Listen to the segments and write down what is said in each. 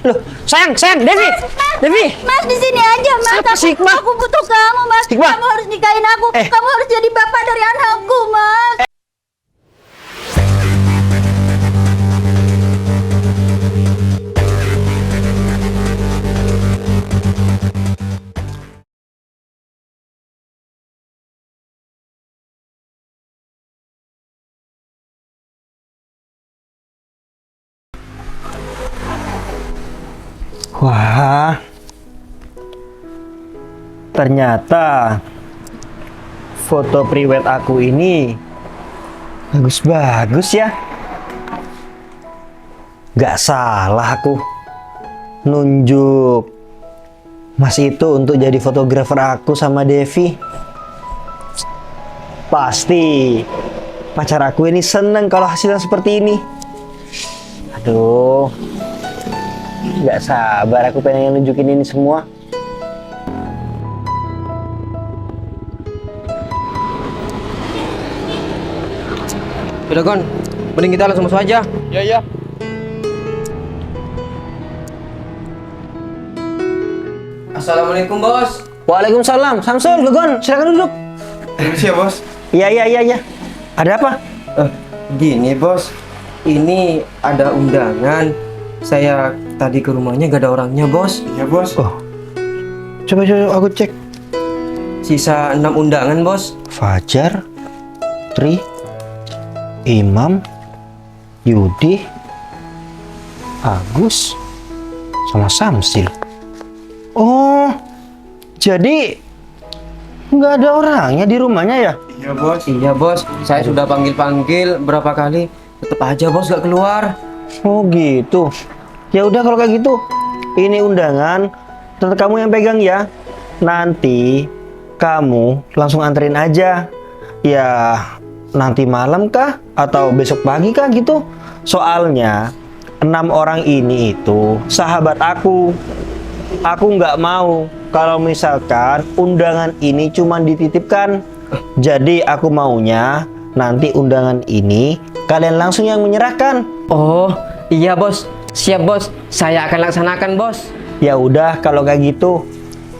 Loh, sayang, Devi. Devi. Mas di sini aja, Mas. Siapa sih, Hikmah? Aku butuh kamu, Mas. Hikmah. Kamu harus nikahin aku. Eh. Kamu harus jadi bapak dari anakku, Mas. Wah, ternyata foto priwet aku ini bagus-bagus ya. Gak salah aku nunjuk Mas itu untuk jadi fotografer aku sama Devi. Pasti pacar aku ini seneng kalau hasilnya seperti ini. Aduh, nggak sabar aku pengen nunjukin ini semua. Udah Gon, mending kita langsung masuk aja. Iya. Assalamualaikum bos. Waalaikumsalam, Samsul, Gogon, silakan duduk. Permisi ya bos. Iya. Ada apa? Gini bos, ini ada undangan. Saya tadi ke rumahnya gak ada orangnya bos. Iya bos. Oh, coba aku cek. Sisa 6 undangan bos. Fajar, Tri, Imam, Yudi, Agus, sama Samsil. Oh, jadi nggak ada orangnya di rumahnya ya? Iya bos. Iya bos, saya sudah panggil-panggil berapa kali, tetap aja bos gak keluar. Oh gitu. Ya udah kalau kayak gitu, ini undangan, tetap kamu yang pegang ya. Nanti kamu langsung anterin aja. Ya nanti malam kah atau besok pagi kah gitu. Soalnya 6 orang ini itu sahabat aku. Aku nggak mau kalau misalkan undangan ini cuma dititipkan. Jadi aku maunya nanti undangan ini kalian langsung yang menyerahkan. Oh iya bos, siap bos, saya akan laksanakan bos. Ya udah kalau kayak gitu,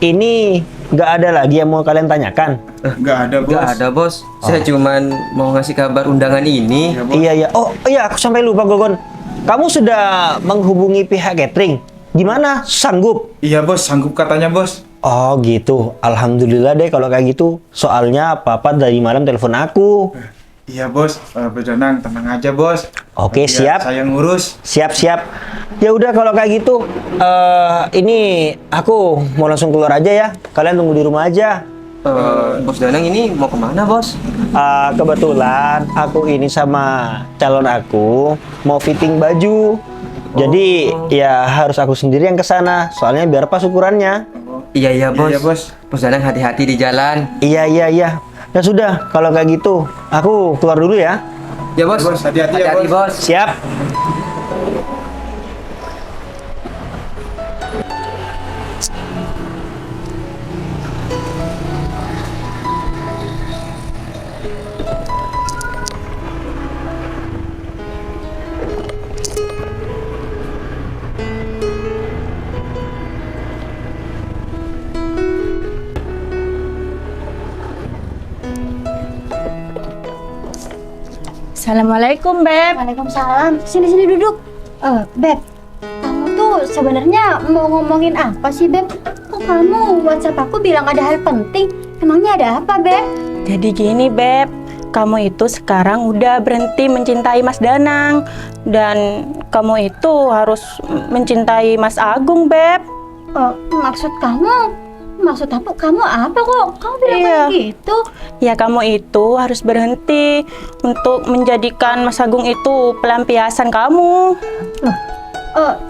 ini nggak ada lagi yang mau kalian tanyakan. Nggak ada bos. Gak ada bos, saya cuman mau ngasih kabar undangan ini. Iya, bos. Iya. Oh iya, aku sampai lupa Gogon. Kamu sudah menghubungi pihak catering. Gimana? Sanggup? Iya bos, sanggup katanya bos. Oh gitu. Alhamdulillah deh kalau kayak gitu. Soalnya Papa dari malam telepon aku. Iya bos, Bedanang tenang aja bos. Oke, Biar siap. Saya ngurus. Siap. Ya udah kalau kayak gitu, ini aku mau langsung keluar aja ya. Kalian tunggu di rumah aja. Bos Danang ini mau kemana bos? Kebetulan aku ini sama calon aku mau fitting baju. Jadi ya harus aku sendiri yang ke sana. Soalnya biar pas ukurannya. Iya bos. Iya bos. Bos Danang hati-hati di jalan. Iya. Ya sudah, kalau kayak gitu, aku keluar dulu ya. Ya bos. Bos, hati-hati ya, Hati-hati bos. bos. Siap. Assalamualaikum, Beb. Waalaikumsalam. Sini duduk. Beb, kamu tuh sebenarnya mau ngomongin apa sih, Beb? Kok kamu WhatsApp aku bilang ada hal penting? Emangnya ada apa, Beb? Jadi gini Beb, kamu itu sekarang udah berhenti mencintai Mas Danang. Dan kamu itu harus mencintai Mas Agung Beb. Maksud aku kamu apa kok? Kamu bilang kayak gitu? Ya kamu itu harus berhenti untuk menjadikan Mas Agung itu pelampiasan kamu.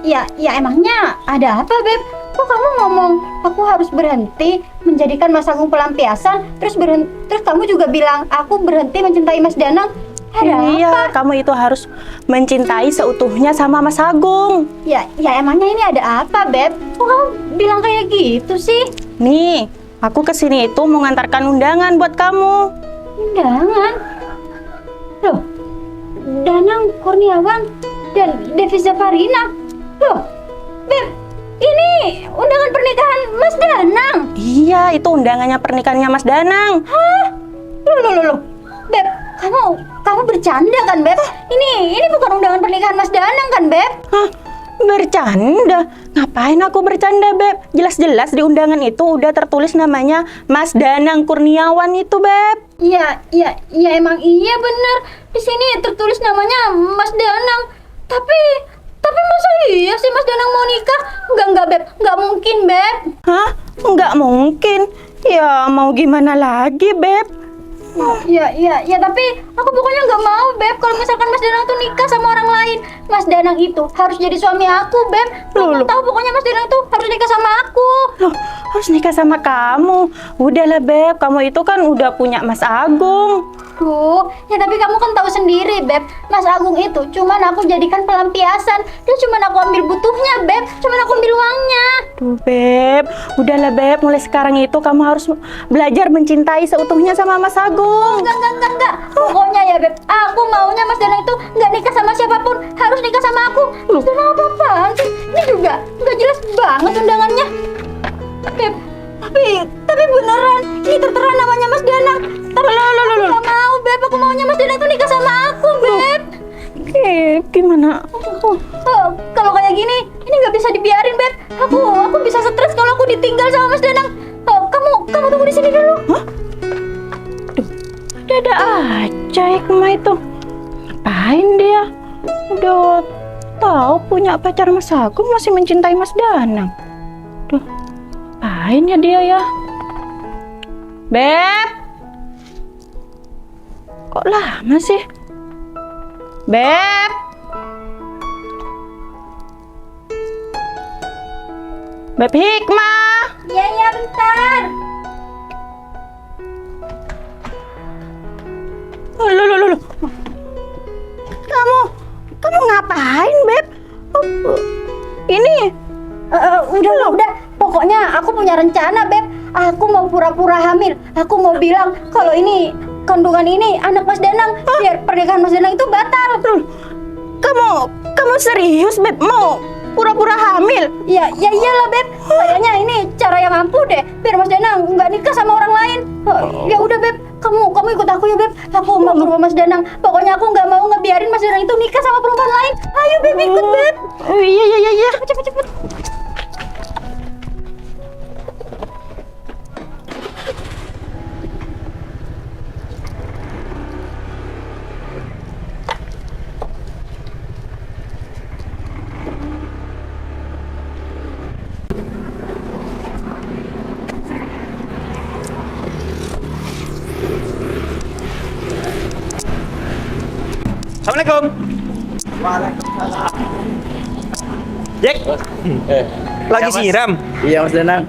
Ya emangnya ada apa, Beb? Kok kamu ngomong aku harus berhenti menjadikan Mas Agung pelampiasan, terus kamu juga bilang aku berhenti mencintai Mas Danang? Ada Iya, apa? kamu itu harus mencintai seutuhnya sama Mas Agung. Ya emangnya ini ada apa, Beb? Kok kamu bilang kayak gitu sih? Nih, aku kesini itu mau ngantarkan undangan buat kamu. Undangan? Loh, Danang Kurniawan dan Devi Zafarina. Loh, Beb, ini undangan pernikahan Mas Danang. Iya, itu undangannya pernikahannya Mas Danang. Loh. Beb, kamu bercanda kan, Beb? Ini bukan undangan pernikahan Mas Danang kan, Beb? Hah? Bercanda? Ngapain aku bercanda, Beb? Jelas-jelas di undangan itu udah tertulis namanya Mas Danang Kurniawan itu, Beb. Iya, emang iya bener. Di sini tertulis namanya Mas Danang. Tapi masa iya sih Mas Danang mau nikah? Enggak, Beb. Enggak mungkin, Beb. Hah? Nggak mungkin. Ya, mau gimana lagi, Beb? Iya, tapi aku pokoknya nggak mau, Beb. Kalau misalkan Mas Danang tuh nikah sama orang lain, Mas Danang itu harus jadi suami aku, Beb. Aku tahu pokoknya Mas Danang tuh harus nikah sama aku. Loh, harus nikah sama kamu. Udahlah, Beb. Kamu itu kan udah punya Mas Agung. Duh, ya tapi kamu kan tahu sendiri, Beb. Mas Agung itu cuman aku jadikan pelampiasan. Dia cuman aku ambil butuhnya, Beb. Cuman aku ambil uangnya. Duh, Beb. Udahlah, Beb. Mulai sekarang itu kamu harus belajar mencintai seutuhnya sama Mas Agung. Enggak. Pokoknya ya, Beb. Aku maunya Mas Danang itu nggak nikah sama siapapun. Harus nikah sama aku. Mas Danang apa-apaan sih? Ini juga nggak jelas banget undangannya. Beb, tapi beneran. Ini tertera namanya Mas Danang. Tapi aku nggak mau, Beb. Aku maunya Mas Danang itu nikah sama aku, Beb. Gimana? Kalau kayak gini, ini nggak bisa dibiarin, Beb. Aku bisa stres kalau aku ditinggal sama Mas Danang. Kamu tunggu di sini dulu. Hah? Ada aja Hikmah itu. Ngapain dia? Udah tahu punya pacar Mas Agung masih mencintai Mas Danang. Duh, ngapain ya dia ya? Beb? Kok lama sih? Beb? Beb Hikmah? Iya, bentar. Loh. Kamu ngapain, Beb? Ini Udah. Pokoknya aku punya rencana, Beb. Aku mau pura-pura hamil. Aku mau bilang kalau ini kandungan ini anak Mas Danang, biar pernikahan Mas Danang itu batal. kamu serius, Beb? Mau pura-pura hamil? Ya iyalah, Beb. Kayaknya ini cara yang ampuh deh, biar Mas Danang nggak nikah sama orang lain. Ya udah, Beb. Kamu ikut aku ya, Beb. Aku mau ke rumah Mas Danang. Pokoknya aku nggak mau ngebiarin Mas Danang itu nikah sama perempuan lain. Ayo, Beb, ikut, Beb. Iya. Cepet. Assalamualaikum. Jack, lagi siram. Iya Mas Danang,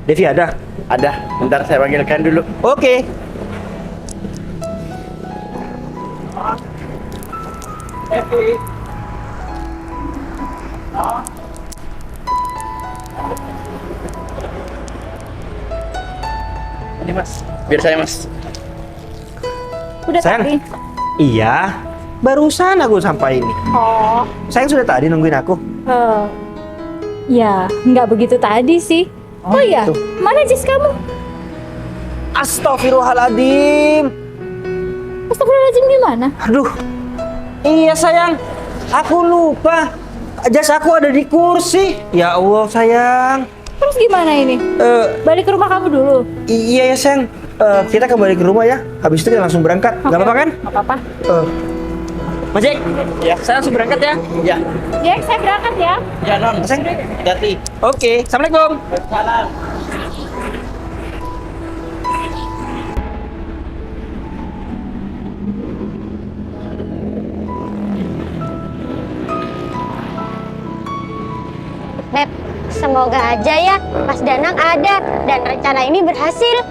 Devi ada? ada. Bentar saya panggilkan dulu. Oke. Ini Mas, biar saya Mas. Udah Sayang. tadi. Iya, barusan aku sampai ini. Oh, Sayang sudah tadi nungguin aku. Ya, nggak begitu tadi sih. Oh, iya, gitu. mana jis kamu? Astagfirullahaladzim. Astagfirullahaladzim gimana? Aduh. Iya sayang, aku lupa. Jas aku ada di kursi. Ya Allah sayang. Terus gimana ini? Balik ke rumah kamu dulu. Iya ya sayang. Kita kembali ke rumah ya. Habis itu kita langsung berangkat. Gak apa-apa kan? Nggak apa-apa. Mas Jack, ya. Saya langsung berangkat ya. Ya, Jack, saya berangkat ya. ya non. Sayang. Hati. Oke, assalamualaikum. Salam. Beb, semoga aja ya Mas Danang ada dan rencana ini berhasil.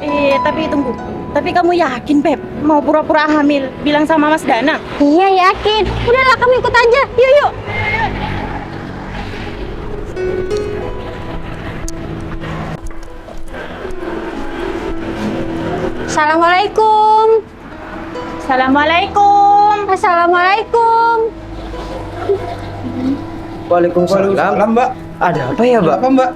Tapi tunggu. Tapi kamu yakin, Beb? Mau pura-pura hamil? Bilang sama Mas Danang. Iya, yakin. Udahlah, kamu ikut aja. Yuk. Assalamualaikum. Assalamualaikum. Assalamualaikum. Waalaikumsalam. Mbak. Ada apa ya, Mbak? Apa Mbak?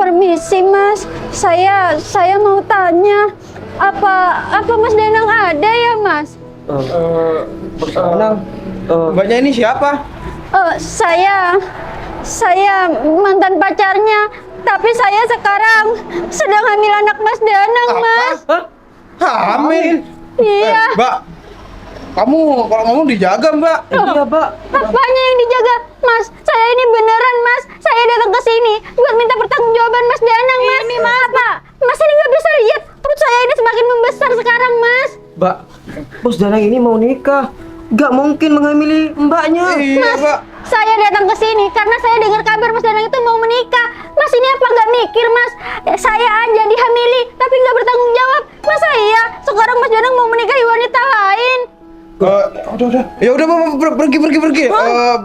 Permisi Mas, saya mau tanya, apa Mas Danang ada ya Mas? Bos Danang. Mbaknya ini siapa? Saya mantan pacarnya, tapi saya sekarang sedang hamil anak Mas Danang, Mas. Hah? Hamil. Iya. Mbak, kamu kalau ngomong dijaga Mbak. Iya, Mbak. Apanya yang dijaga? Mas, saya ini beneran, Mas. Saya datang ke sini buat minta pertanggungjawaban Mas Danang, Mas. Ini Mas. Apa? Mas ini nggak bisa lihat perut saya ini semakin membesar sekarang, Mas. Mbak, Bos Danang ini mau nikah. Gak mungkin menghamili mbaknya. Iya Mas, Mbak. saya datang ke sini karena saya dengar kabar Mas Danang itu mau menikah. Mas ini apa nggak mikir, Mas? Saya aja dihamili, tapi nggak bertanggung jawab. Masa iya? Sekarang Mas Danang mau menikahi wanita lain? Udah. Ya udah Mbak, pergi.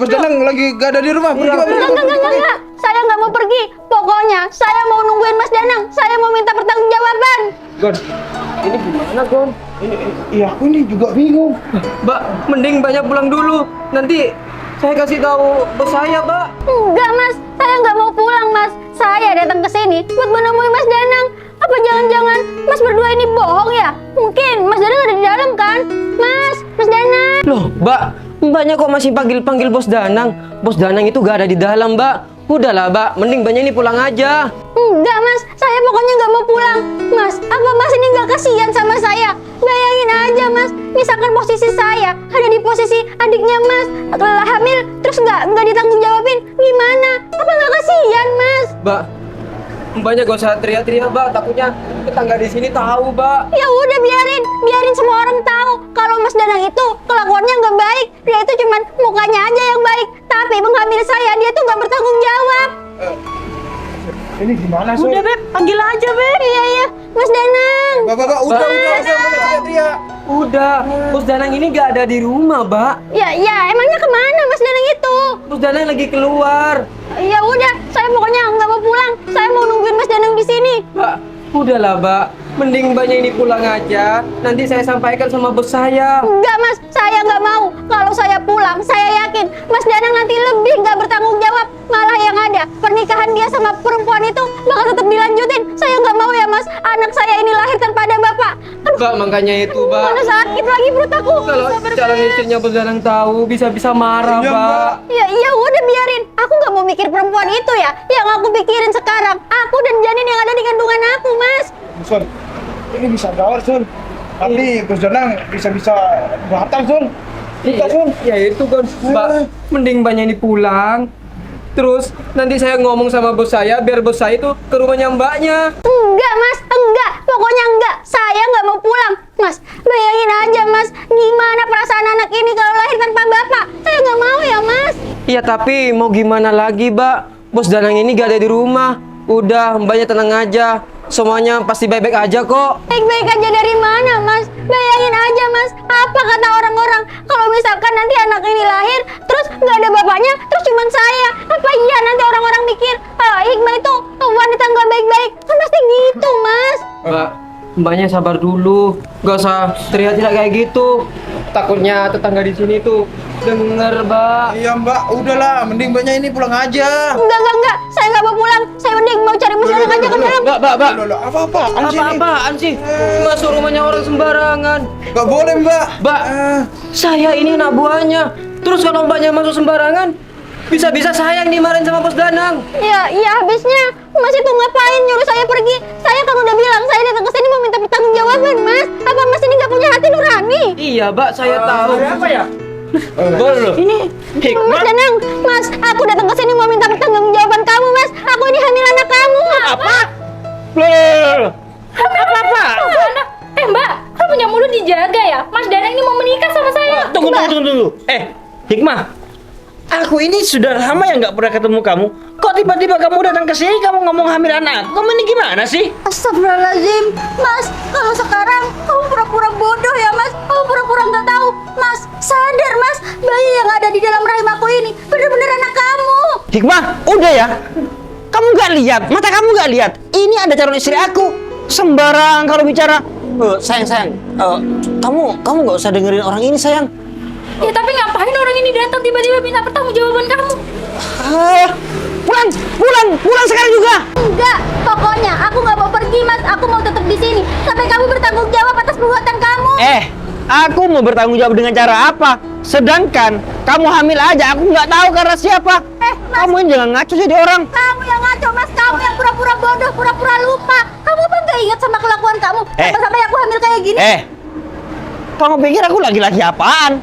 Bos Danang lagi gak ada di rumah. Pergi Mbak. Enggak. Saya nggak mau pergi. Pokoknya saya mau nungguin Mas Danang. Saya mau minta pertanggungjawaban. Gon, Ini gimana, Gon? iya aku ini juga bingung. Mbak, mending mbaknya pulang dulu. Nanti saya kasih tahu bos saya, Mbak. Enggak, Mas. Saya nggak mau pulang, Mas. Saya datang ke sini buat menemui Mas Danang. Apa jangan-jangan Mas berdua ini bohong ya? Mungkin Mas Danang ada di dalam kan? Mas Danang. Loh, Mbak, mbaknya kok masih panggil-panggil Bos Danang? Bos Danang itu gak ada di dalam, Mbak. Udahlah, Mbak, mending mbaknya ini pulang aja. Enggak, Mas. Saya pokoknya nggak mau pulang. Mas, apa Mas ini nggak kasihan sama saya? Bayangin aja, Mas. Misalkan posisi saya ada di posisi adiknya Mas, hamil, terus nggak ditanggung jawabin, gimana? Apa nggak kasihan, Mas? Mbak, mbaknya gak usah teriak-teriak, Mbak. Takutnya tetangga di sini tahu, Mbak. Ya udah biarin semua orang tahu kalau Mas Danang itu kelakuannya nggak baik. Dia itu cuman mukanya aja yang baik, tapi menghamili saya dia tuh nggak bertanggung jawab. Ini gimana Sol? Udah, Beb, panggil aja, Beb. Iya, Mas Danang. Mbak, udah teriak. Udah, Bos Danang ini gak ada di rumah, Mbak. Ya, emangnya kemana Mas Danang itu? Bos Danang lagi keluar. Ya udah, saya pokoknya nggak mau pulang. Saya mau nungguin Mas Danang di sini. Mbak, udahlah, Mbak. Mending mbaknya ini pulang aja. Nanti saya sampaikan sama bos saya. Enggak, Mas, saya nggak mau. Kalau saya pulang, saya yakin Mas Danang nanti lebih nggak bertanggung jawab. Malah yang ada, pernikahan dia sama perempuan itu bakal tetap dilanjutin. Saya nggak mau ya, Mas. Anak saya ini lahir tanpa ada bapak. Aduh, Mbak, makanya itu, Mbak. mana sakit lagi perut aku. Kalau calon istrinya Bos Danang tahu, bisa-bisa marah, Iya, Mbak. Ya udah biarin. Aku nggak mau mikir perempuan itu ya. Yang aku pikirin sekarang, aku dan janin yang ada di kandungan aku, Mas. Sol, ini bisa gawat Sol. Nanti Bos Danang bisa-bisa batal Sol. Kita Sol. Ya itu kan, Mbak. Mending mbaknya ini pulang. Terus nanti saya ngomong sama bos saya biar bos saya itu ke rumahnya mbaknya. Enggak, Mas, enggak. Pokoknya enggak. Saya nggak mau pulang, Mas. Bayangin aja, Mas. Gimana perasaan anak ini kalau lahir tanpa bapak? Saya nggak mau ya, Mas. Ya tapi mau gimana lagi, Mbak? Bos Danang ini gak ada di rumah. Udah, mbaknya tenang aja. Semuanya pasti baik-baik aja kok. Baik-baik aja dari mana, Mas? Bayangin aja, Mas. Apa kata orang-orang kalau misalkan nanti anak ini lahir, terus nggak ada bapaknya, terus cuman saya. Apa iya nanti orang-orang mikir, Hikmah itu wanita nggak baik-baik? Kan pasti gitu, Mas. Mbak, mbaknya sabar dulu. Gak usah teriak-teriak kayak gitu. Takutnya tetangga di sini tuh denger, Mbak. Iya Mbak, udahlah, mending mbaknya ini pulang aja. Enggak. Saya nggak mau pulang. Saya mending mau cari Mas Danang aja ke dalam. Mbak. Loh, apa-apaan sih ini? Apa-apaan sih? Masuk rumahnya orang sembarangan. Gak boleh Mbak. Mbak, saya ini anak buahnya. Terus kalau mbaknya masuk sembarangan, bisa-bisa saya yang dimarahin sama Bos Danang. Ya habisnya Mas itu ngapain nyuruh saya pergi? Saya kan udah bilang saya datang ke sini mau minta pertanggungjawaban, Mas. Apa Mas ini nggak punya hati nurani? Iya, Mbak, saya tahu. Apa ya? Ini Mas Danang, Mas, aku datang ke sini mau minta pertanggungjawaban kamu, Mas. Aku ini hamil anak kamu. Apa? Apa? Mbak, kamu punya mulut dijaga ya? Mas Danang ini mau menikah sama saya. Tunggu. Hikmah. Aku ini sudah lama ya nggak pernah ketemu kamu. Kok tiba-tiba kamu datang ke sini kamu ngomong hamil anak? Kamu ini gimana sih? Astagfirullahaladzim, Mas. Kalau sekarang kamu pura-pura bodoh ya, Mas. Kamu pura-pura nggak tahu, Mas. Sadar, Mas. Bayi yang ada di dalam rahim aku ini benar-benar anak kamu. Hikmah, udah ya. Kamu nggak lihat, mata kamu nggak lihat. Ini ada calon istri aku. Sembarang kalau bicara. Sayang. Kamu nggak usah dengerin orang ini, sayang. Ya tapi ngapain orang ini datang tiba-tiba minta pertanggungjawaban kamu? Pulang. Aku mau bertanggung jawab dengan cara apa? Sedangkan kamu hamil aja, aku nggak tahu karena siapa. Mas. Kamu yang jangan ngaco jadi orang. Kamu yang ngaco, Mas. Kamu yang pura-pura bodoh, pura-pura lupa. Kamu apa nggak ingat sama kelakuan kamu? Sampai aku hamil kayak gini. Kamu pikir aku laki-laki apaan?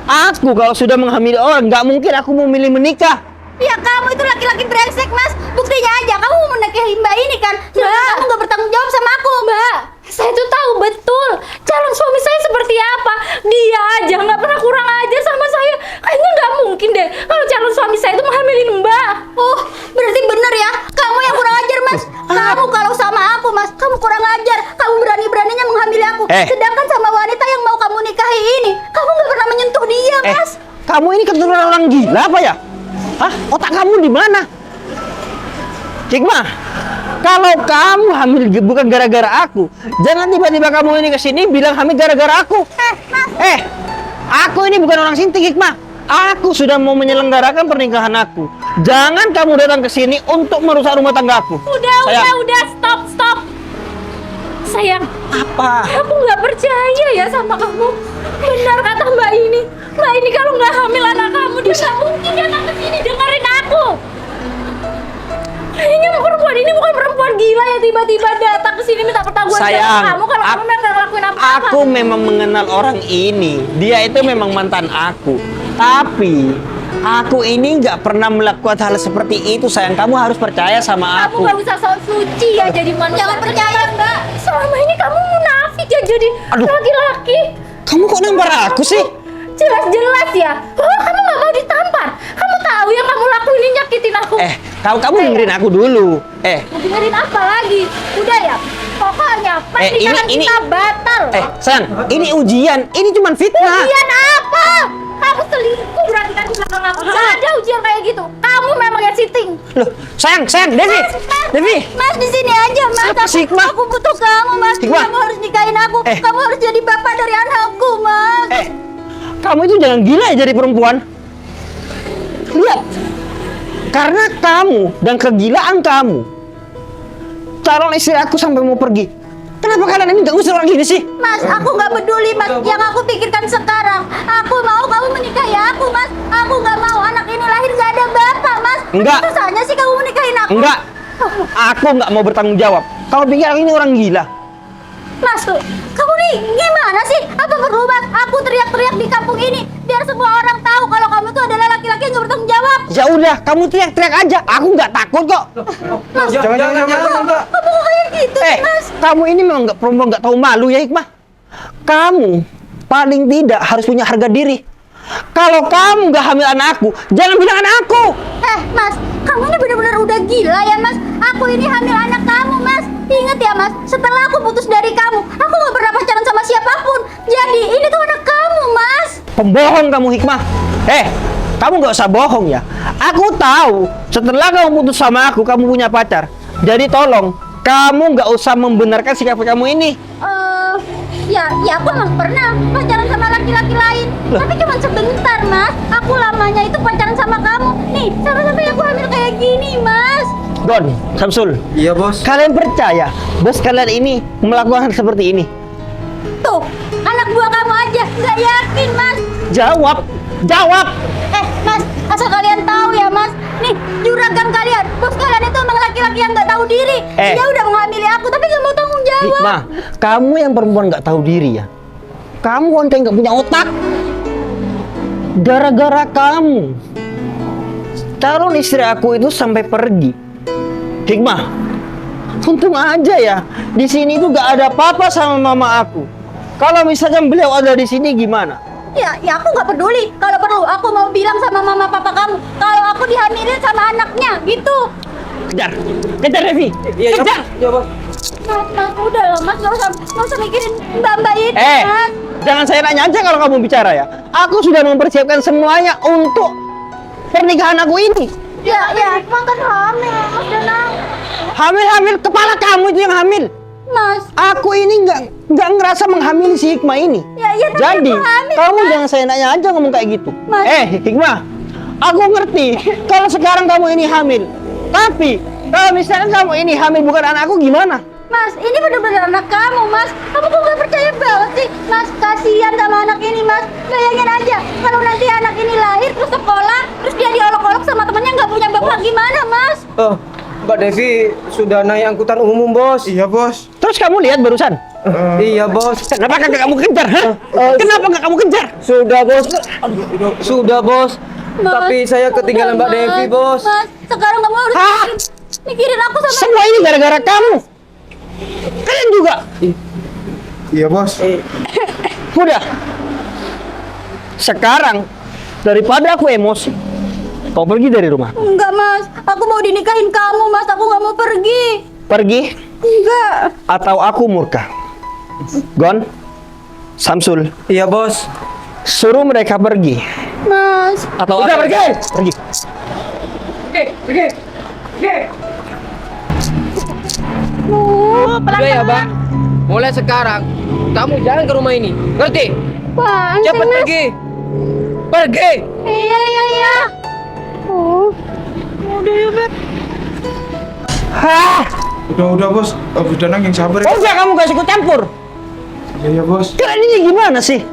Aku kalau sudah menghamili orang, nggak mungkin aku memilih menikah. Ya kamu itu laki-laki brengsek, Mas. Buktinya aja kamu mau menikahi Mbak ini kan. Kamu nggak bertanggung jawab sama aku, Mbak, saya tuh tahu betul calon suami saya seperti apa. Dia aja nggak pernah kurang ajar sama saya. Kayaknya nggak mungkin deh kalau calon suami saya itu menghamilin Mbak. Oh, berarti bener ya. Kamu yang kurang ajar, Mas. Kamu kalau sama aku, Mas, kamu kurang ajar. Kamu berani-beraninya menghamili aku. Sedangkan sama wanita yang mau kamu nikahi ini, kamu nggak pernah menyentuh dia, Mas. Kamu ini keturunan orang gila apa ya? Hah? Otak kamu di mana? Hikmah, kalau kamu hamil bukan gara-gara aku, jangan tiba-tiba kamu ini kesini bilang hamil gara-gara aku. Aku ini bukan orang sinting, Hikmah. Aku sudah mau menyelenggarakan pernikahan aku. Jangan kamu datang ke sini untuk merusak rumah tangga aku. Udah, stop. Sayang, Apa? aku nggak percaya ya sama kamu. Benar kata Mbak ini. Mbak ini kalau nggak hamil anak kamu, dia nggak mungkin datang ke sini dengerin aku. Kayaknya perempuan ini bukan perempuan gila ya tiba-tiba datang ke sini minta pertanggung jawab kamu kalau kamu memang nggak ngelakuin apa-apa. Aku memang mengenal orang ini. Dia itu memang mantan aku. Tapi aku ini nggak pernah melakukan hal seperti itu. Sayang, kamu harus percaya sama Kamu aku. nggak usah sok suci ya jadi manusia. Jangan percaya, Mbak. Selama ini kamu munafik ya jadi Aduh. laki-laki. Kamu kok nampar aku sih? Jelas-jelas ya. Oh, kamu nggak mau ditampar. Kamu tahu yang kamu lakuin ini nyakitin aku. Kamu dengerin aku dulu. Mau dengerin apa lagi? Udah ya. Pokoknya pernikahan ini- kita batal. Sayang, ini ujian. Ini cuma fitnah. Ujian apa? Kamu selingkuh berarti kan di belakang aku. Gak ada ujian kayak gitu. Kamu memang yang cheating. Loh, sayang, Devi. Mas, di sini aja, Mas. Siapa sih, Hikmah? Aku butuh kamu, Mas. Hikmah. Kamu harus nikahin aku. Eh. Kamu harus jadi bapak dari anakku, Mas. Kamu itu jangan gila ya jadi perempuan. Lihat, karena kamu dan kegilaan kamu, calon istri aku sampai mau pergi. Kenapa kalian ini nggak usir orang gini sih? Mas, aku nggak peduli, Mas. Yang aku pikirkan sekarang, aku mau kamu menikahi aku, Mas. Aku nggak mau anak ini lahir nggak ada bapak, Mas. Enggak. Susahnya sih kamu menikahin aku. Enggak, aku nggak mau bertanggung jawab. Kamu pikir aku ini orang gila? Mas, kamu nih gimana sih? Apa perlu, Mas? Aku teriak-teriak di kampung ini biar semua orang tahu kalau kamu itu adalah laki-laki yang nggak bertanggung jawab. Ya udah, kamu teriak-teriak aja. Aku nggak takut kok. Jangan, Mbak. Kamu kok kayak gitu, Mas? Kamu ini memang nggak perempuan nggak tahu malu ya, Hikmah. Kamu paling tidak harus punya harga diri. Kalau kamu nggak hamil anakku, jangan bilang anak aku. Mas, kamu ini benar-benar udah gila ya, Mas. Aku ini hamil anak kamu, Mas. Ingat ya, Mas, setelah aku putus dari kamu, aku nggak pernah pacaran sama siapapun. Jadi, ini tuh anak kamu, Mas. Pembohong kamu, Hikmah. Kamu nggak usah bohong ya. Aku tahu setelah kamu putus sama aku, kamu punya pacar. Jadi tolong, kamu nggak usah membenarkan sikap kamu ini. Ya aku emang pernah pacaran sama laki-laki lain. Tapi cuma sebentar, Mas. Aku lamanya itu pacaran sama kamu. Nih, sampai-sampai aku hamil kayak gini, Mas. Don, Samsul, Iya, Bos. kalian percaya bos kalian ini melakukan hal seperti ini? Tuh, anak buah kamu aja nggak yakin, Mas. Jawab. Mas, asal kalian tahu ya, Mas. Nih, juragan kalian, bos kalian itu emang laki-laki yang nggak tahu diri. Dia udah menghamili aku, tapi nggak mau tanggung jawab. Hikmah, kamu yang perempuan nggak tahu diri ya. Kamu kan kayak nggak punya otak. Gara-gara kamu, calon istri aku itu sampai pergi. Hikmah, untung aja ya. Di sini tuh nggak ada apa-apa sama mama aku. Kalau misalnya beliau ada di sini gimana? Ya aku nggak peduli. Kalau perlu, aku mau bilang sama mama papa kamu kalau aku dihamilin sama anaknya, gitu. Kejar Devi. Kejar. Iya, Bos. Mas, udah loh, Mas, nggak usah mikirin mbak itu, Mas. Jangan saya nanya aja kalau kamu bicara ya. Aku sudah mempersiapkan semuanya untuk pernikahan aku ini. Ya, makan hamil, Mas Danang. Hamil kepala kamu itu yang hamil. Mas, Aku ini nggak ngerasa menghamili si Hikmah ini. ya tapi Jadi aku hamil, kamu Mas. jangan saya nanya aja ngomong kayak gitu. Mas. Hikmah, aku ngerti kalau sekarang kamu ini hamil. Tapi kalau misalnya kamu ini hamil bukan anakku gimana? Mas, ini benar-benar anak kamu, Mas. Kamu kok gak percaya banget sih? Mas, kasihan sama anak ini, Mas. Bayangin aja, kalau nanti anak ini lahir terus sekolah, terus dia diolok-olok sama temannya nggak punya bapak, gimana, Mas? Mbak Devi sudah naik angkutan umum, Bos. Iya, Bos. Terus kamu lihat barusan? Iya, Bos. Kenapa kagak kamu kejar? Hah? Kenapa nggak kamu kejar? Sudah, Bos. Sudah, Bos. Mas, Tapi saya ketinggalan Mbak Devi, Bos. Mas, sekarang kamu harus Hah? mikirin aku sama... Semua ini gara-gara kamu. Kalian juga. Iya, Bos. Udah. Sekarang daripada aku emosi, kau pergi dari rumah. Enggak, Mas. Aku mau dinikahin kamu, Mas. Aku nggak mau pergi. Pergi Enggak. atau aku murka. Gon, Samsul, Iya, Bos. suruh mereka pergi. Mas. Atau udah pergi. Pergi. Udah ya, Bang. Mulai sekarang kamu jangan ke rumah ini. Ngerti? Apaan sih, Cepat Mas? pergi. Pergi. Iya. Oh. Udah ya, Beb. Hah? Udah, Bos. Bos Danang yang sabar ya. Udah kamu gak ikut campur. Iya, Bos. Kalian ini gimana sih?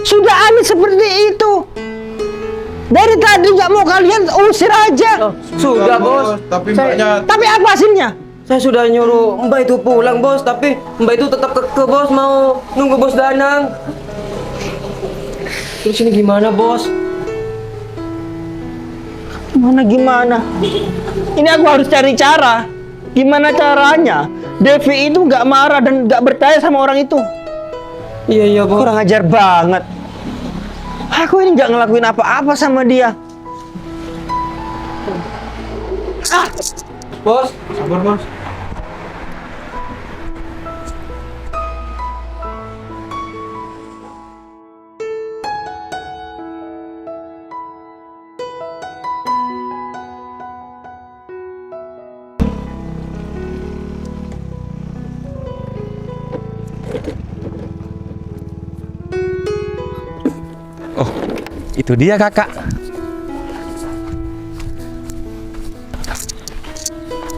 Sudah Amit seperti itu. Dari tadi nggak mau kalian usir aja. Sudah, Bos. Tapi mbaknya Tapi apa hasilnya? Saya sudah nyuruh Mbak itu pulang, Bos, tapi Mbak itu tetap ke Bos, mau nunggu Bos Danang. Terus ini gimana, Bos? Gimana? Ini aku harus cari cara. Gimana caranya? Devi itu nggak marah dan nggak percaya sama orang itu. Iya, Bos. Kurang ajar banget. Aku ini nggak ngelakuin apa-apa sama dia. Bos, sabar, Bos. Itu dia kakak.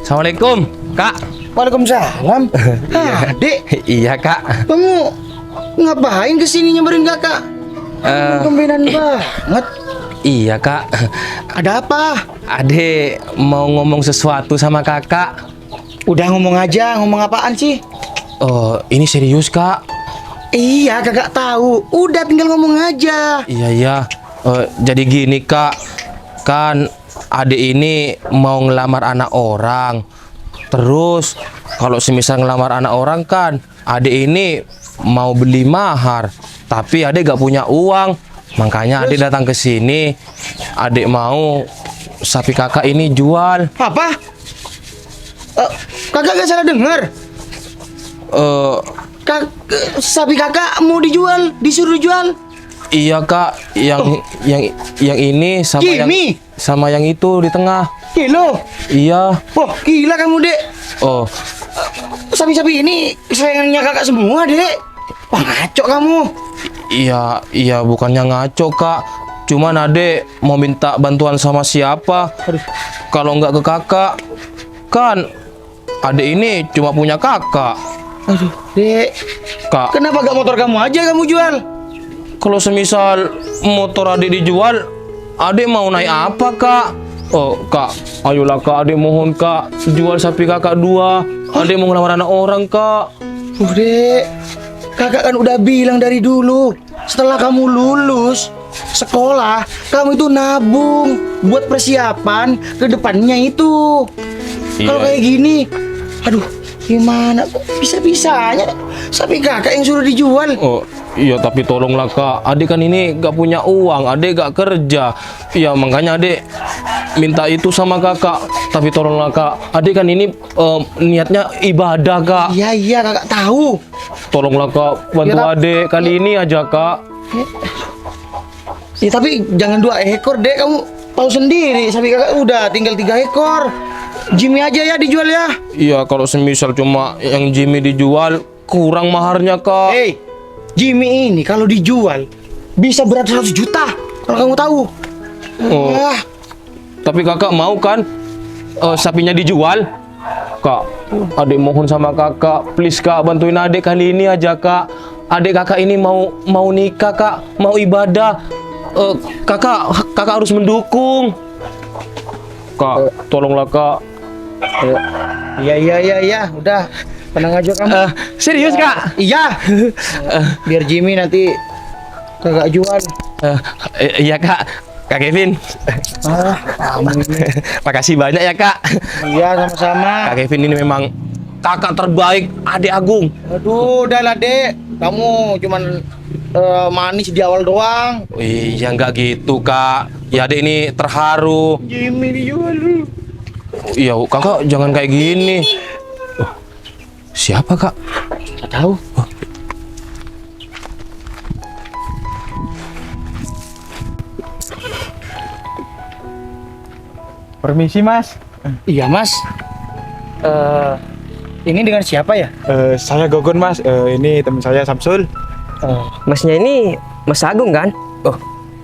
Assalamualaikum kak. Waalaikumsalam. Adik, Iya kak. kamu ngapain kesini nyamperin kakak? Tumbenan banget. Iya kak. Ada apa? Ade mau ngomong sesuatu sama kakak. Udah ngomong aja, ngomong apaan sih? Oh ini serius kak. Iya, kakak tahu. Udah tinggal ngomong aja. Iya. Jadi gini kak. Kan ade ini mau ngelamar anak orang. Terus kalau semisal ngelamar anak orang kan ade ini mau beli mahar. Tapi ade gak punya uang. Makanya ade datang ke sini. Ade mau sapi kakak ini jual. Apa? Kakak gak salah dengar. Sapi kakak mau dijual, disuruh jual. Iya kak, yang ini sama Jimmy? sama yang itu di tengah. Kilo. Iya. Wah, gila kamu, Dek. Oh, Sapi-sapi ini kesayangannya kakak semua, Dek. Wah, ngaco kamu. iya bukannya ngaco kak. Cuman ade mau minta bantuan sama siapa? Kalau nggak ke kakak, kan ade ini cuma punya kakak. Aduh, Dek. Kak, Kenapa gak motor kamu aja kamu jual? kalau semisal motor ade dijual, ade mau naik apa kak? Oh kak, ayolah kak, ade mohon kak, jual sapi kakak 2. Ade mau ngelamar anak orang kak. Dek, kakak kan udah bilang dari dulu, setelah kamu lulus sekolah, kamu itu nabung buat persiapan ke depannya itu. Kalau Iya. kayak gini, aduh, gimana kok bisa-bisanya sapi kakak yang suruh dijual? Oh iya, tapi tolonglah kak, adik kan ini gak punya uang, adik gak kerja. Iya makanya adik minta itu sama kakak. Tapi tolonglah kak, adik kan ini niatnya ibadah kak. Iya, kakak tahu. Tolonglah kak, bantu Ya, adik kali ini aja kak. Ya tapi jangan 2 ekor, Dek. Kamu tahu sendiri, sapi kakak udah tinggal 3 ekor. Jimmy aja ya dijual ya. Iya, kalau semisal cuma yang Jimmy dijual, kurang maharnya kak. Hey, Jimmy ini kalau dijual bisa beratus-ratus juta. Kalau kamu tahu. Oh. Ah, Tapi kakak mau kan sapinya dijual? Kak, adik mohon sama kakak, please kak, bantuin adik kali ini aja kak. Adik kakak ini mau nikah kak, mau ibadah. Kakak harus mendukung. Kak, tolonglah kak. Iya, udah tenang aja kamu. Serius kak? Iya. Biar Jimmy nanti kagak jual. Iya kak, Kak Kevin. Kamu ini. Makasih banyak ya kak. Iya, sama-sama. Kak Kevin ini memang kakak terbaik adik Agung. Aduh, udahlah Dek. Kamu cuman manis di awal doang. Iya nggak gitu kak. Ya adik ini terharu. Jimmy dijual lu. Iya kakak jangan kayak gini. Siapa kak? Nggak tahu. Permisi Mas. Iya Mas. Ini dengan siapa ya? Saya Gogon Mas. Ini teman saya Samsul. Masnya ini Mas Agung kan? Oh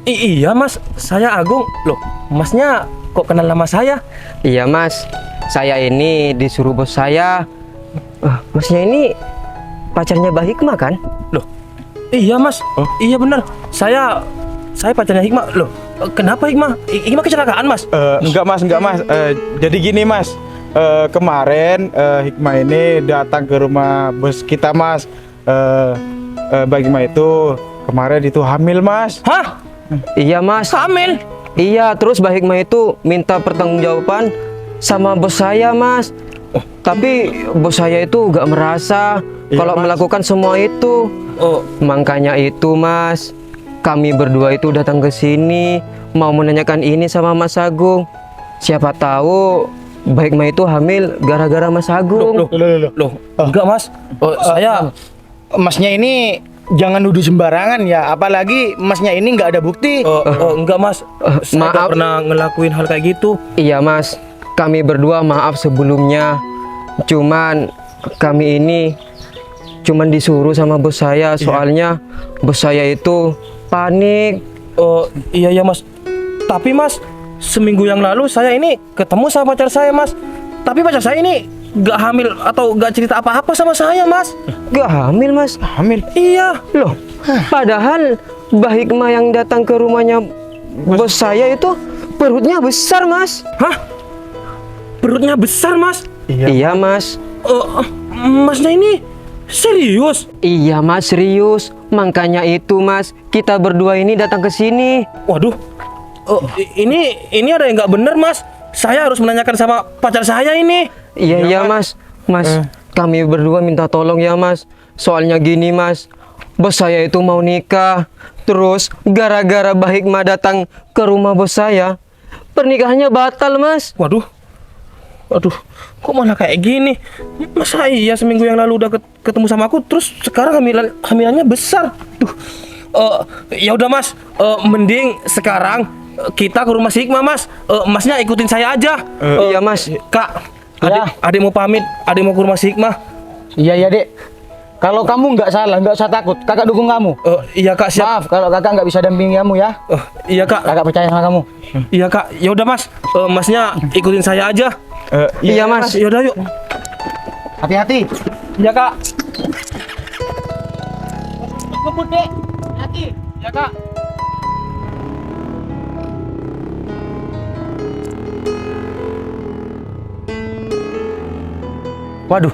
iya mas, saya Agung. Loh masnya kok kenal nama saya? Iya mas, saya ini disuruh bos saya. Masnya ini pacarnya Mbak Hikmah kan? Loh iya mas. Oh iya benar. Saya pacarnya Hikmah. Loh kenapa Hikmah? Hikmah kecelakaan mas? Enggak mas. Jadi gini mas. Kemarin Hikmah ini datang ke rumah bos kita mas. Mbak Hikmah itu kemarin itu hamil mas. Hah? Iya mas. Hamil? Iya, terus Mbak Hikmah itu minta pertanggungjawaban sama bos saya mas. Tapi bos saya itu gak merasa Iya, kalau Mas. melakukan semua itu. Oh Makanya itu mas, kami berdua itu datang ke sini mau menanyakan ini sama Mas Agung. Siapa tahu Mbak Hikmah itu hamil gara-gara Mas Agung. loh enggak mas. Saya Masnya ini jangan nuduh sembarangan ya, apalagi masnya ini nggak ada bukti. enggak mas. Saya nggak maaf. pernah ngelakuin hal kayak gitu. Iya mas, kami berdua maaf sebelumnya. Cuman kami ini cuman disuruh sama bos saya, soalnya bos saya itu panik. Iya mas. Tapi mas, seminggu yang lalu saya ini ketemu sama pacar saya mas. Tapi pacar saya ini gak hamil atau gak cerita apa-apa sama saya mas. Gak hamil mas? Hamil. Iya. Loh, padahal Mbak Hikmah yang datang ke rumahnya bos saya itu perutnya besar mas. Hah? Perutnya besar mas? Iya mas. Masnya ini serius? Iya mas, serius. Makanya itu mas, kita berdua ini datang ke sini. Waduh. Ini ada yang nggak bener mas. Saya harus menanyakan sama pacar saya ini. Iya mas. Kami berdua minta tolong ya mas. Soalnya gini mas, bos saya itu mau nikah. Terus gara-gara Mbak Hikmah datang ke rumah bos saya, pernikahannya batal mas. Waduh, kok malah kayak gini? Masa iya seminggu yang lalu udah ketemu sama aku, terus sekarang hamilannya besar. Ya udah mas, mending sekarang kita ke rumah si Hikmah mas. Masnya ikutin saya aja. Iya mas. Kak, adik mau pamit, adik mau ke rumah si Hikmah. Iya Dek. Kalau kamu nggak salah, nggak usah takut. Kakak dukung kamu. Iya kak, siap. Maaf kalau kakak nggak bisa dampingi kamu ya. Iya kak. Kakak percaya sama kamu. Iya kak. Ya udah mas, masnya ikutin saya aja. Iya mas. Ya udah yuk. Hati-hati. Iya kak. Kebut Dek. Hati. Iya kak. Waduh,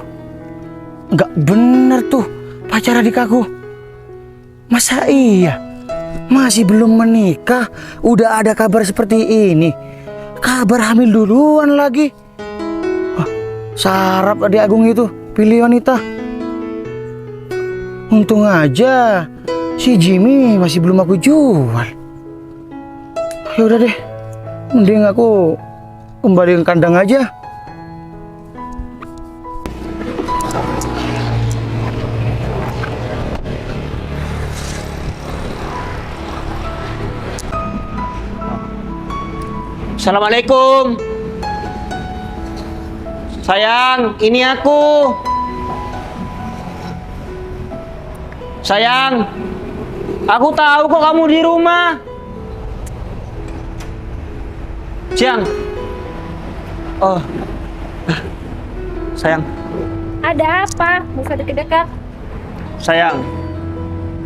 nggak bener tuh pacar adik aku. Masa iya? Masih belum menikah, udah ada kabar seperti ini. Kabar hamil duluan lagi. Wah, sarap adik Agung itu, pilih wanita. Untung aja si Jimmy masih belum aku jual. Ya udah deh, mending aku kembali ke kandang aja. Assalamualaikum. Sayang, ini aku. Sayang, aku tahu kok kamu di rumah. Sayang. Oh. Sayang, Ada apa? Gak usah deket-deket. sayang.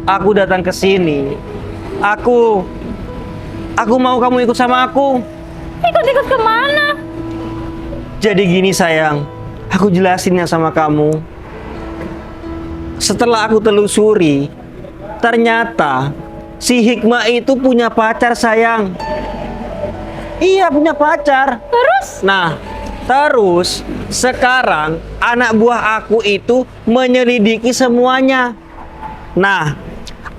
Aku datang ke sini. Aku mau kamu ikut sama aku. Ikut-ikut kemana? Jadi gini sayang, aku jelasin ya sama kamu. Setelah aku telusuri, ternyata si Hikmah itu punya pacar sayang. Iya, punya pacar. Terus? Nah, terus sekarang anak buah aku itu menyelidiki semuanya. Nah,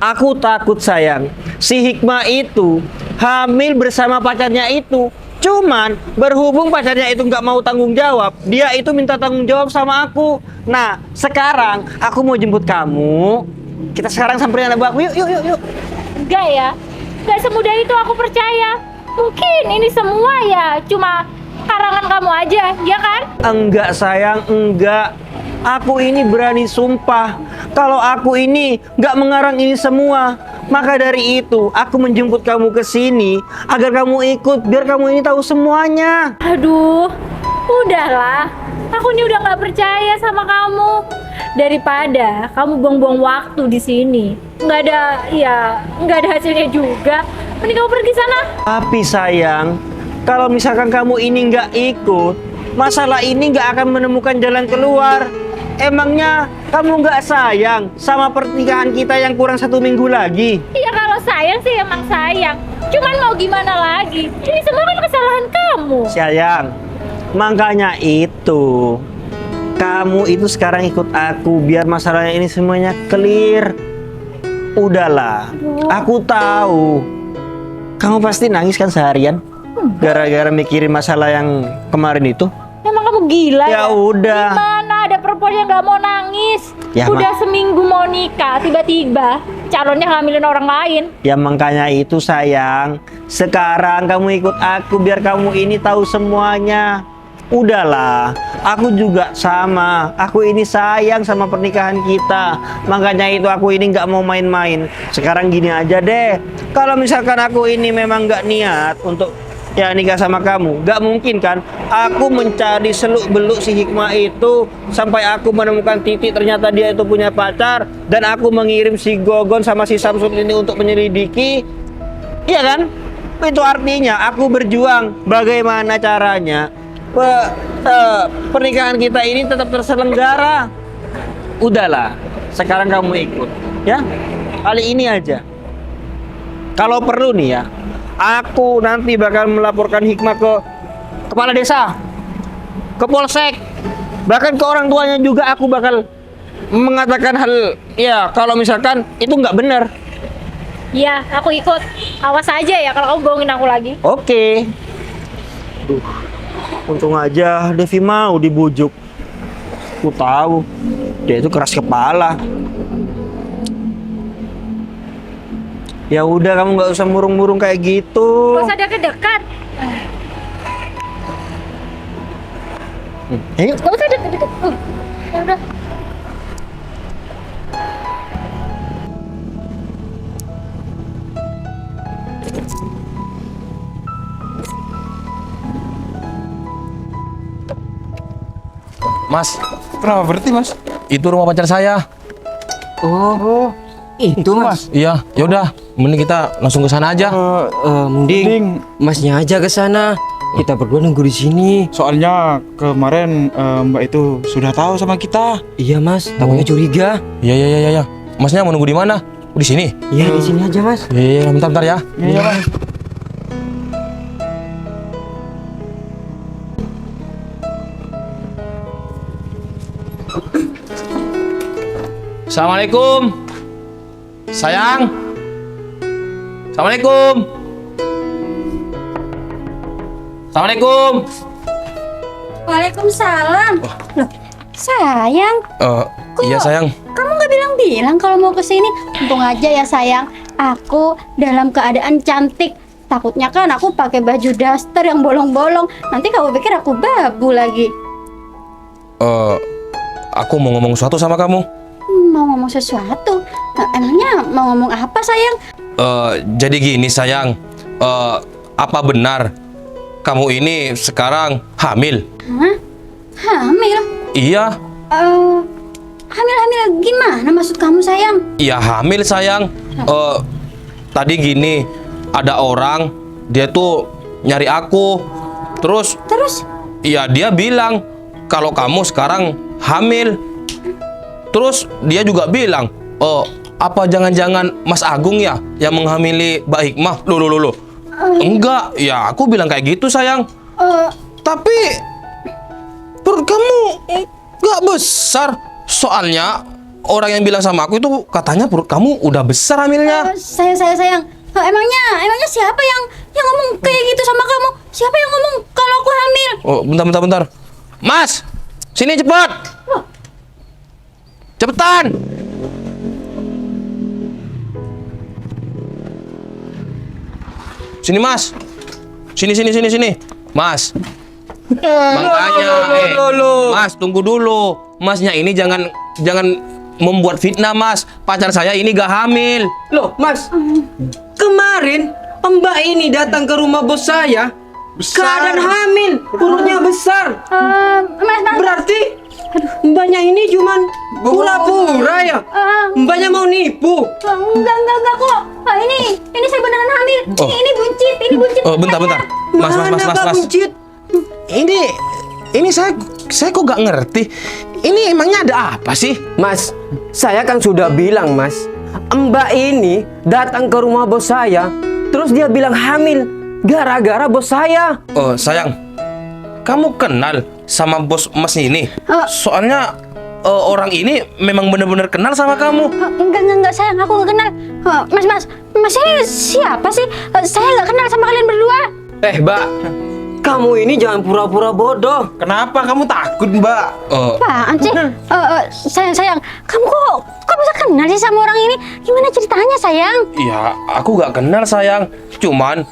aku takut sayang, si Hikmah itu hamil bersama pacarnya itu. Cuman berhubung pacarnya itu nggak mau tanggung jawab, dia itu minta tanggung jawab sama aku. Nah, sekarang aku mau jemput kamu. Kita sekarang samperin anak buah aku. Yuk. Enggak ya. Enggak semudah itu aku percaya. Mungkin ini semua ya cuma karangan kamu aja, ya kan? Enggak sayang, enggak. Aku ini berani sumpah kalau aku ini nggak mengarang ini semua. Maka dari itu, aku menjemput kamu ke sini agar kamu ikut, biar kamu ini tahu semuanya. Aduh, udahlah. Aku ini udah nggak percaya sama kamu. Daripada kamu buang-buang waktu di sini, nggak ada hasilnya juga. Mending kamu pergi sana. Tapi sayang, kalau misalkan kamu ini nggak ikut, masalah ini nggak akan menemukan jalan keluar. Emangnya kamu nggak sayang sama pernikahan kita yang kurang 1 minggu lagi? Iya kalau sayang sih emang sayang. Cuman mau gimana lagi? Ini semua kan kesalahan kamu. Sayang, makanya itu kamu itu sekarang ikut aku biar masalahnya ini semuanya clear. Udahlah, aku tahu kamu pasti nangis kan seharian gara-gara mikirin masalah yang kemarin itu. Emang kamu gila ya? Ya udah. Gimana ada perempuan yang nggak mau nangis? Ya, Udah seminggu mau nikah, tiba-tiba calonnya hamilin orang lain. Ya makanya itu sayang, sekarang kamu ikut aku biar kamu ini tahu semuanya. Udahlah, aku juga sama. Aku ini sayang sama pernikahan kita. Makanya itu aku ini nggak mau main-main. Sekarang gini aja deh, kalau misalkan aku ini memang nggak niat untuk ya nikah sama kamu, nggak mungkin kan aku mencari seluk-beluk si Hikmah itu sampai aku menemukan titik ternyata dia itu punya pacar, dan aku mengirim si Gogon sama si Samsul ini untuk menyelidiki. Iya kan? Itu artinya aku berjuang bagaimana caranya pernikahan kita ini tetap terselenggara. Udahlah, sekarang kamu ikut ya, kali ini aja. Kalau perlu nih ya, aku nanti bakal melaporkan Hikmah ke kepala desa, ke polsek, bahkan ke orang tuanya juga. Aku bakal mengatakan hal ya kalau misalkan itu nggak benar. Iya, aku ikut. Awas aja ya kalau kamu bohongin aku lagi. Oke. Untung aja Devi mau dibujuk. Aku tahu dia itu keras kepala. Ya udah, kamu nggak usah murung-murung kayak gitu. Gak usah deket-deket. Ayo. Gak usah deket-deket. Ya udah. Mas, Kenapa berarti mas? itu rumah pacar saya. Oh, itu mas. Iya, yaudah, mending kita langsung ke sana aja. Mending masnya aja ke sana. Kita berdua nunggu di sini. Soalnya kemarin Mbak itu sudah tahu sama kita. Iya mas, takutnya curiga. Iya. Masnya mau nunggu di mana? Di sini. Iya di sini aja mas. Iya, bentar ya. Iya mas. Assalamualaikum. Sayang. Assalamualaikum. Assalamualaikum. Waalaikumsalam. Loh, sayang, Iya sayang. kamu nggak bilang-bilang kalau mau ke sini? Untung aja ya sayang, aku dalam keadaan cantik. Takutnya kan aku pakai baju daster yang bolong-bolong. Nanti kamu pikir aku babu lagi. Aku mau ngomong sesuatu sama kamu. Mau ngomong sesuatu? Emangnya mau ngomong apa sayang? Jadi gini sayang. Apa benar kamu ini sekarang hamil? Hah? Hamil? Iya. Hamil gimana maksud kamu sayang? Iya hamil sayang. Tadi gini, ada orang dia tuh nyari aku. Terus? Iya dia bilang kalau kamu sekarang hamil. Terus dia juga bilang, apa jangan-jangan Mas Agung ya yang menghamili Mbak Hikmah? Loh. Enggak, ya aku bilang kayak gitu sayang. Tapi perut kamu nggak besar. Soalnya orang yang bilang sama aku itu katanya perut kamu udah besar hamilnya. Sayang. Emangnya siapa yang ngomong kayak gitu sama kamu? Siapa yang ngomong kalau aku hamil? Oh, bentar. Mas, sini cepat. Cepetan. Sini Mas. Sini. Mas. Makanya, Mas tunggu dulu. Masnya ini jangan membuat fitnah Mas. Pacar saya ini gak hamil. Loh, Mas. Kemarin Mbak ini datang ke rumah bos saya. Keadaan hamil, perutnya besar. Mas. Berarti Mbaknya ini cuman pura-pura ya? Mbaknya mau nipu? Enggak kok. Ini saya beneran hamil. Oh. Ini buncit. Oh, bentar. Mas. Mana buncit? Ini saya kok gak ngerti. Ini emangnya ada apa sih? Mas, saya kan sudah bilang Mas, Mbak ini datang ke rumah bos saya, terus dia bilang hamil gara-gara bos saya. Oh, sayang. Kamu kenal sama bos Mas ini? Soalnya orang ini memang benar-benar kenal sama kamu. Enggak sayang, aku nggak kenal. Mas ini siapa sih? Saya nggak kenal sama kalian berdua. Mbak, kamu ini jangan pura-pura bodoh. Kenapa kamu takut, Mbak? Apaan sih? Sayang, kamu kok bisa kenal sih sama orang ini? Gimana ceritanya sayang? Ya, aku gak kenal sayang. Cuman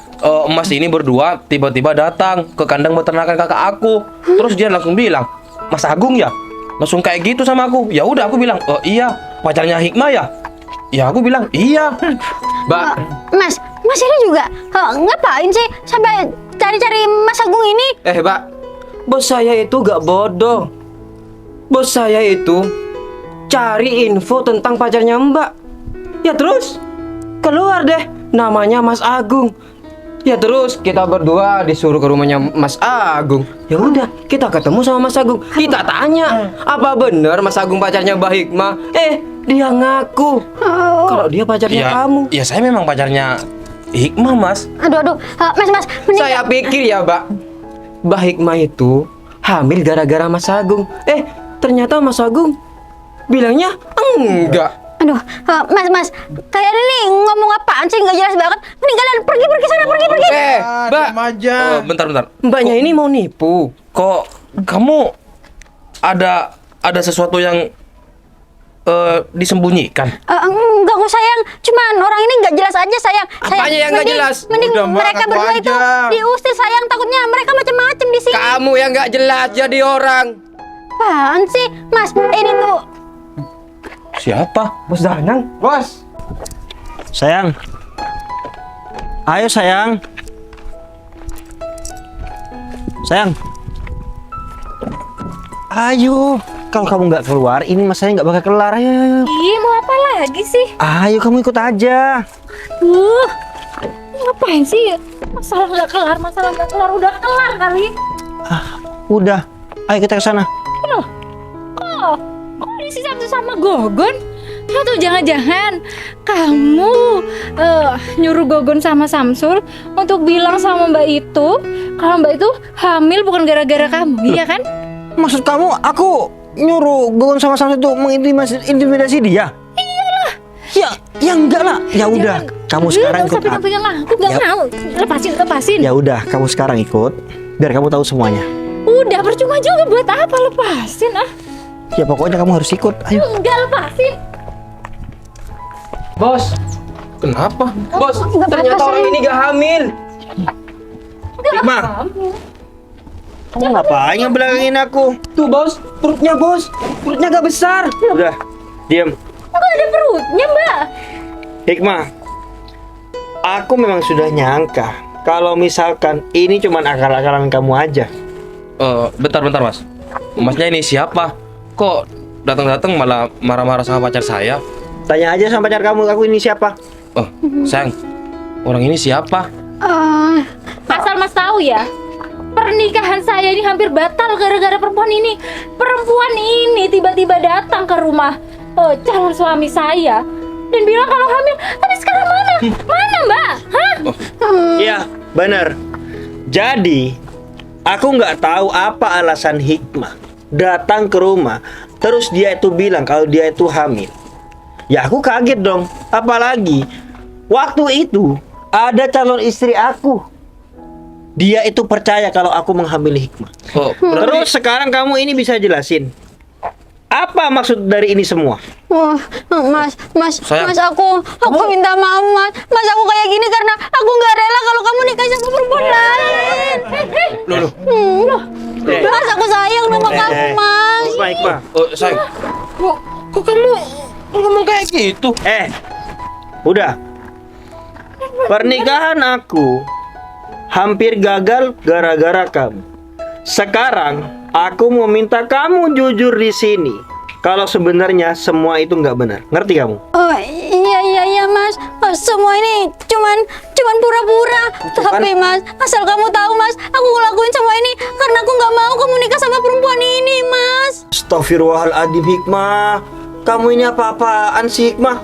Mas ini berdua tiba-tiba datang ke kandang peternakan kakak aku. Terus dia langsung bilang, Mas Agung ya? Langsung kayak gitu sama aku. Ya udah aku bilang, iya, pacarnya Hikmah ya? Ya aku bilang, iya. Mbak, Mas ini juga ngapain sih sampai cari-cari Mas Agung ini? Mbak, bos saya itu gak bodoh. Bos saya itu cari info tentang pacarnya Mbak. Ya terus keluar deh namanya Mas Agung. Ya terus kita berdua disuruh ke rumahnya Mas Agung. Ya udah kita ketemu sama Mas Agung. Kita tanya apa benar Mas Agung pacarnya Mbak Hikmah. Dia ngaku kalau dia pacarnya kamu. Ya saya memang pacarnya Hikmah Mas. Aduh, Mas, mending Saya pikir ya Mbak Hikmah itu hamil gara-gara Mas Agung. Ternyata Mas Agung bilangnya enggak. Aduh, Mas, kalian ini ngomong apaan sih? Nggak jelas banget. Mending kalian pergi sana, pergi. Mbak, aja. Bentar. Mbaknya ini mau nipu. Kok kamu ada sesuatu yang disembunyikan? Enggak kok sayang, cuman orang ini nggak jelas aja sayang. Apanya yang nggak jelas? Mending Udah, Mbak, mereka ngaku berdua itu aja. diusir sayang, takutnya mereka macam-macam di sini. Kamu yang nggak jelas jadi orang. Apaan sih, Mas? Ini tuh Siapa? Bos Danang. Bos. Sayang. Ayo sayang. Sayang. Ayo. Kalau kamu nggak keluar, ini masalahnya nggak bakal kelar. Ayo. Ih, mau apa lagi sih? Ayo kamu ikut aja. Ngapain sih? Masalah nggak kelar, udah kelar kali. Udah. Ayo kita ke sana. Kok di satu sama Gogon? Atau jangan-jangan kamu nyuruh Gogon sama Samsul untuk bilang sama Mbak itu kalau Mbak itu hamil bukan gara-gara kamu, iya kan? Maksud kamu aku nyuruh Gogon sama Samsul itu mengintimidasi dia? Iyalah. Ya enggak lah. Ya udah, kamu sekarang ikut aku. Pegang aku nggak Ya. mau. Lepasin. Ya udah, kamu sekarang ikut biar kamu tahu semuanya. Udah percuma juga, buat apa lepasin ah? Ya pokoknya kamu harus ikut. Ayo. Enggak, lepasin. Bos, Kenapa? bos, nggak ternyata apa-apa, orang ini gak hamil. Hikmah, kamu ngapain ngebelakangin aku? Tuh bos, perutnya gak besar. Udah, diam. Enggak ada perutnya, Mbak. Hikmah, aku memang sudah nyangka kalau misalkan ini cuma akal-akalan kamu aja. Bentar Mas. masnya ini siapa? Kok datang-datang malah marah-marah sama pacar saya? Tanya aja sama pacar kamu, aku ini siapa? Oh, sayang, orang ini siapa? Asal Mas tahu ya, pernikahan saya ini hampir batal gara-gara perempuan ini. Perempuan ini tiba-tiba datang ke rumah calon suami saya dan bilang kalau hamil. Tapi sekarang mana? Mana Mbak? Hah? Iya, benar. Jadi, aku nggak tahu apa alasan Hikmah datang ke rumah, terus dia itu bilang kalau dia itu hamil. Ya aku kaget dong, apalagi waktu itu ada calon istri aku. Dia itu percaya kalau aku menghamili Hikmah. Oh, Terus sekarang kamu ini bisa jelasin apa maksud dari ini semua? Wah, Mas, Sayang. aku minta maaf, Mas, aku kayak gini karena aku nggak rela kalau kamu nikah sama perempuan lain. Loh. Mas, aku sayang sama kamu, Mas. Hikmah. Oh, sayang. Kok kamu ngomong kayak gitu? Udah. Pernikahan aku hampir gagal gara-gara kamu. Sekarang aku mau minta kamu jujur di sini. Kalau sebenarnya semua itu nggak benar. Ngerti kamu? Oh iya Mas. Semua ini cuman pura-pura. Tapi Mas, asal kamu tahu Mas, aku ngelakuin semua ini karena aku nggak mau kamu nikah sama perempuan ini, Mas. Astagfirullahaladzim Hikmah. Kamu ini apa-apaan sih Hikmah?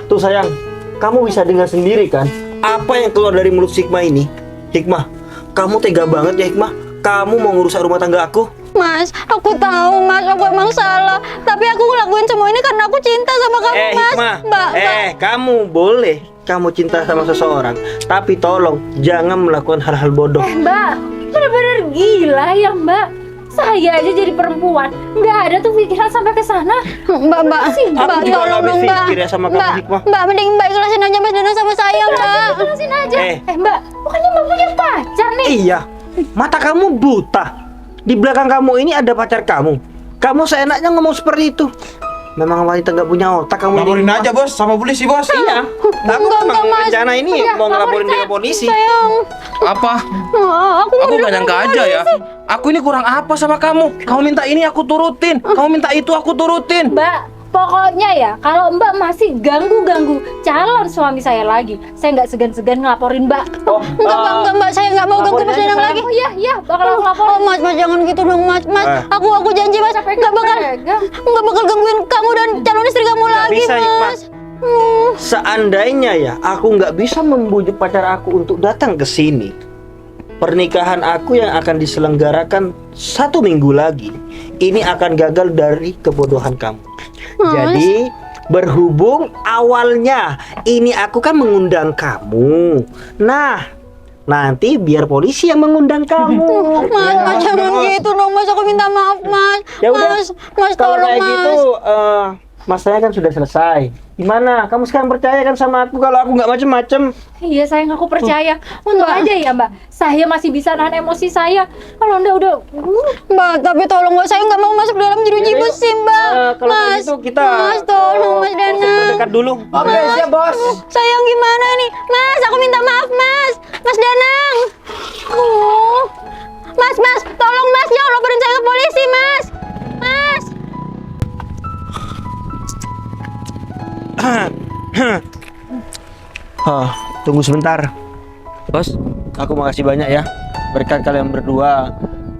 Tuh sayang, kamu bisa dengar sendiri kan apa yang keluar dari mulut si Hikmah ini? Hikmah, kamu tega banget ya Hikmah. Kamu mau ngerusak rumah tangga aku? Mas, aku tahu Mas, aku emang salah. Tapi aku ngelakuin semua ini karena aku cinta sama kamu, Mas. Hikmah, Mbak. kamu boleh kamu cinta sama seseorang, tapi tolong jangan melakukan hal-hal bodoh. Mbak, bener-bener gila ya Mbak. Saya aja jadi perempuan, nggak ada tuh pikiran sampai ke sana. Mbak, Aku juga tolong nggak dong, habis Mbak. pikir ya sama kamu, Hikmah. Mbak, mending Mbak ikhlasin aja Mas Danang sama saya, Mbak. Jelasin aja. Eh. Mbak, bukannya Mbak punya pacar nih? Iya, mata kamu buta. Di belakang kamu ini ada pacar kamu. Kamu seenaknya ngomong seperti itu. Memang wanita nggak punya otak kamu. Laporin aja bos sama polisi bos. Iya. Aku memang Mas. rencana ini Iya, mau ngelaporin laporin dia ke saya. polisi. Sayang. Apa? Aku Aku gak nyangka aja ya. Aku ini kurang apa sama kamu? Kamu minta ini aku turutin. Kamu minta itu aku turutin. Mbak, pokoknya ya, kalau Mbak masih ganggu-ganggu calon suami saya lagi, saya nggak segan-segan ngelaporin Mbak. Enggak, Mbak, saya nggak mau ganggu laporin Mas aja Danang sana. lagi. Oh iya, bakal aku laporin. Oh Mas, jangan gitu dong Mas. Aku janji Mas, Capek nggak bakal pegang. gangguin kamu dan calon istri kamu lagi, bisa, Hikmah. Mas. Seandainya ya aku nggak bisa membujuk pacar aku untuk datang ke sini, pernikahan aku yang akan diselenggarakan 1 minggu lagi ini akan gagal dari kebodohan kamu. Jadi berhubung awalnya ini aku kan mengundang kamu. Nah, nanti biar polisi yang mengundang kamu. Mas, jangan gitu dong Mas, aku minta maaf Mas. Ya udah. Mas, Kalau tolong kayak Mas. gitu, masalahnya kan sudah selesai. Gimana? Kamu sekarang percaya kan sama aku kalau aku nggak macem-macem? Iya sayang, aku percaya. Untung aja ya Mbak, saya masih bisa nahan emosi saya. Kalau Anda udah Mbak, tapi tolong Mbak, saya nggak mau masuk dalam jeruji Yaudah, yuk. besi Mbak. Kalau kayak Mas, gitu kita Mas, tolong Mas Danang. berdekat dulu. Oke siap bos. Sayang gimana nih? Mas, aku minta maaf Mas. Mas Danang. Mas, tolong Mas, jangan laporin saya ke polisi Mas. Mas. Tunggu sebentar. Bos, Aku makasih banyak ya. Berkat kalian berdua,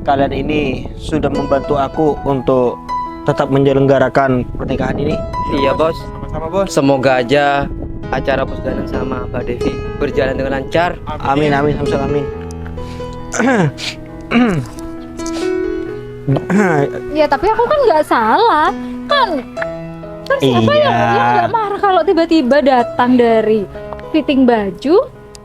kalian ini sudah membantu aku untuk tetap menyelenggarakan pernikahan ini. iya bos. Sama-sama bos. Semoga aja acara Bos Danang sama Mbak Devi berjalan dengan lancar. Amin, sama-sama, amin. ya tapi aku kan nggak salah kan siapa yang nggak marah kalau tiba-tiba datang dari fitting baju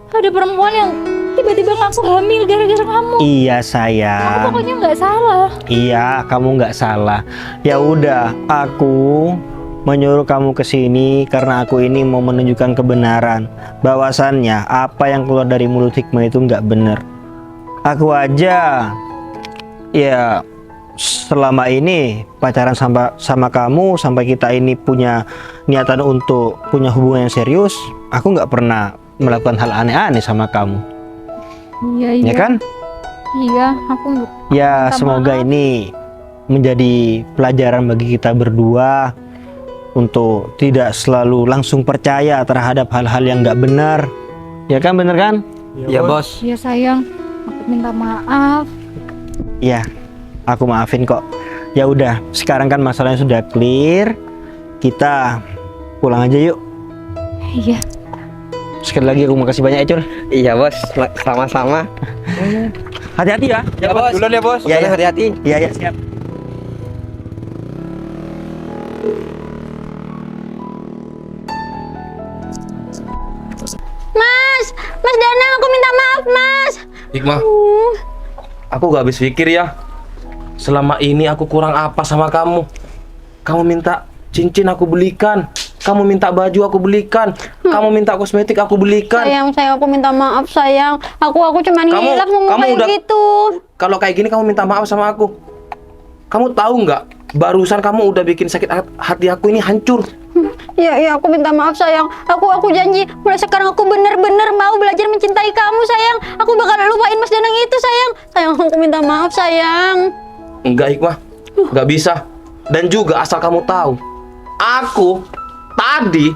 ada perempuan yang tiba-tiba ngaku hamil gara-gara kamu. Iya Aku sayang. pokoknya nggak salah. Iya, kamu nggak salah. Ya udah, aku menyuruh kamu ke sini karena aku ini mau menunjukkan kebenaran. Bahwasannya apa yang keluar dari mulut Hikmah itu nggak benar. Aku aja, ya selama ini pacaran sama kamu sampai kita ini punya niatan untuk punya hubungan yang serius, aku nggak pernah melakukan hal aneh-aneh sama kamu, Iya ya kan? Iya, aku Ya Minta semoga maaf. ini menjadi pelajaran bagi kita berdua untuk tidak selalu langsung percaya terhadap hal-hal yang nggak benar. Ya kan, bener kan? Ya bos. Iya sayang, aku minta maaf. Iya, aku maafin kok. Ya udah, sekarang kan masalahnya sudah clear. Kita pulang aja yuk. Iya. Sekali lagi aku makasih banyak ya, Cul. Iya bos, sama-sama. Hati-hati ya. Ya bos. Duluan ya bos. Iya, ya. Hati-hati. Iya, ya, siap. Mas Danang, aku minta maaf, Mas. Hikmah, aku gak habis pikir ya. Selama ini aku kurang apa sama kamu? Kamu minta cincin aku belikan. Kamu minta baju aku belikan. Kamu minta kosmetik aku belikan. Sayang, aku minta maaf, sayang. Aku cuma hilaf ngomong kayak gitu. Kalau kayak gini kamu minta maaf sama aku. Kamu tahu nggak? Barusan kamu udah bikin sakit hati aku ini hancur. Iya, aku minta maaf, sayang. Aku janji mulai sekarang aku bener-bener mau belajar mencintai kamu, sayang. Aku bakal lupain Mas Danang itu, sayang. Sayang, aku minta maaf, sayang. Enggak, Hikmah. Nggak bisa. Dan juga asal kamu tahu, aku tadi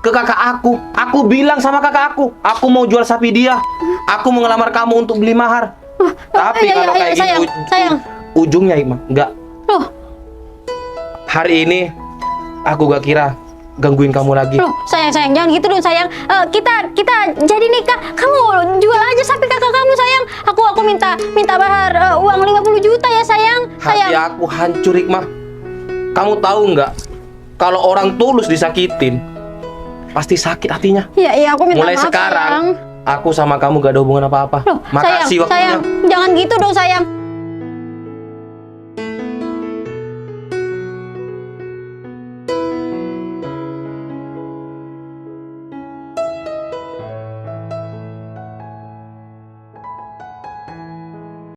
ke kakak aku bilang sama kakak aku mau jual sapi dia. Aku mau ngelamar kamu untuk beli mahar. Tapi iya, kalau kayak sayang, gini sayang. ujungnya, Hikmah, enggak. Loh, Hari ini aku gak kira gangguin kamu lagi. loh, sayang, jangan gitu dong, sayang. Kita jadi nikah. Kamu jual aja sapi kakak kamu, sayang. Aku minta mahar uang 50 juta ya, sayang. Hati aku hancur, Hikmah. Kamu tahu nggak? Kalau orang tulus disakitin, pasti sakit hatinya. Iya, aku minta Mulai maaf, sekarang, sayang. aku sama kamu gak ada hubungan apa-apa. Loh, Makasih sayang, waktunya. jangan gitu dong, sayang.